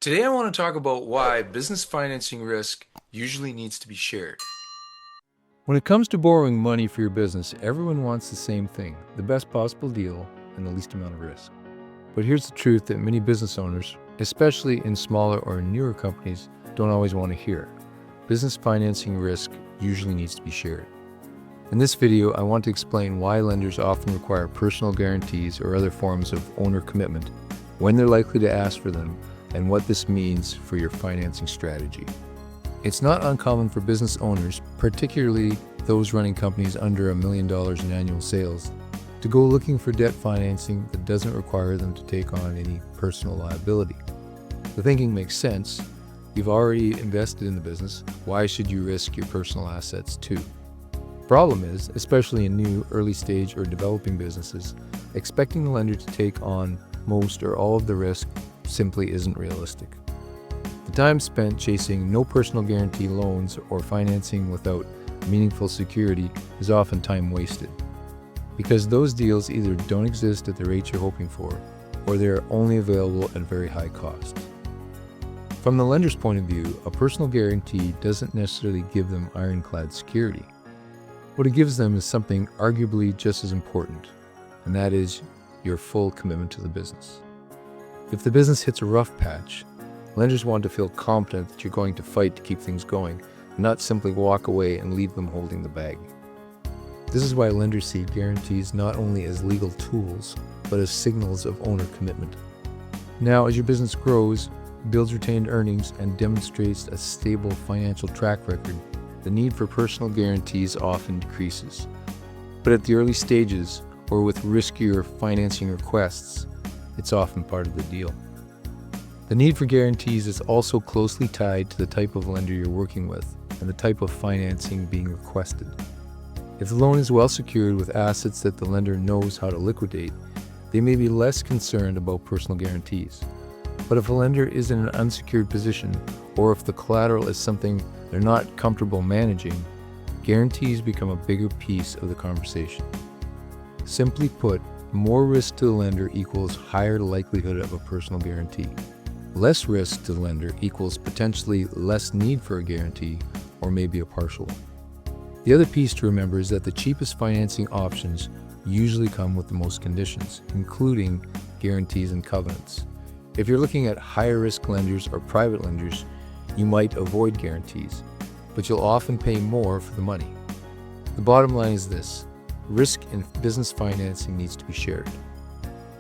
Today, I want to talk about why business financing risk usually needs to be shared. When it comes to borrowing money for your business, everyone wants the same thing, the best possible deal and the least amount of risk. But here's the truth that many business owners, especially in smaller or newer companies, don't always want to hear. Business financing risk usually needs to be shared. In this video, I want to explain why lenders often require personal guarantees or other forms of owner commitment, when they're likely to ask for them, and what this means for your financing strategy. It's not uncommon for business owners, particularly those running companies under $1 million in annual sales, to go looking for debt financing that doesn't require them to take on any personal liability. The thinking makes sense. You've already invested in the business. Why should you risk your personal assets too? Problem is, especially in new, early stage or developing businesses, expecting the lender to take on most or all of the risk simply isn't realistic. The time spent chasing no personal guarantee loans or financing without meaningful security is often time wasted, because those deals either don't exist at the rates you're hoping for, or they're only available at very high cost. From the lender's point of view, a personal guarantee doesn't necessarily give them ironclad security. What it gives them is something arguably just as important, and that is your full commitment to the business. If the business hits a rough patch, lenders want to feel confident that you're going to fight to keep things going, and not simply walk away and leave them holding the bag. This is why lenders see guarantees not only as legal tools, but as signals of owner commitment. Now, as your business grows, builds retained earnings, and demonstrates a stable financial track record, the need for personal guarantees often decreases. But at the early stages, or with riskier financing requests, it's often part of the deal. The need for guarantees is also closely tied to the type of lender you're working with and the type of financing being requested. If the loan is well secured with assets that the lender knows how to liquidate, they may be less concerned about personal guarantees. But if a lender is in an unsecured position, or if the collateral is something they're not comfortable managing, guarantees become a bigger piece of the conversation. Simply put, more risk to the lender equals higher likelihood of a personal guarantee. Less risk to the lender equals potentially less need for a guarantee, or maybe a partial one. The other piece to remember is that the cheapest financing options usually come with the most conditions, including guarantees and covenants. If you're looking at higher risk lenders or private lenders, you might avoid guarantees, but you'll often pay more for the money. The bottom line is this: risk in business financing needs to be shared.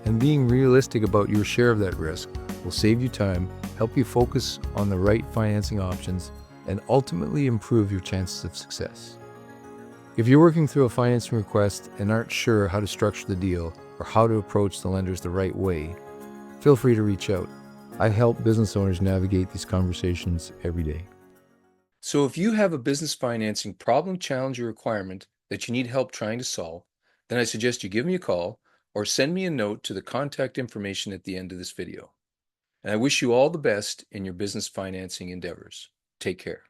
And being realistic about your share of that risk will save you time, help you focus on the right financing options, and ultimately improve your chances of success. If you're working through a financing request and aren't sure how to structure the deal or how to approach the lenders the right way, feel free to reach out. I help business owners navigate these conversations every day. So, if you have a business financing problem, challenge, or requirement that you need help trying to solve, then I suggest you give me a call or send me a note to the contact information at the end of this video. And I wish you all the best in your business financing endeavors. Take care.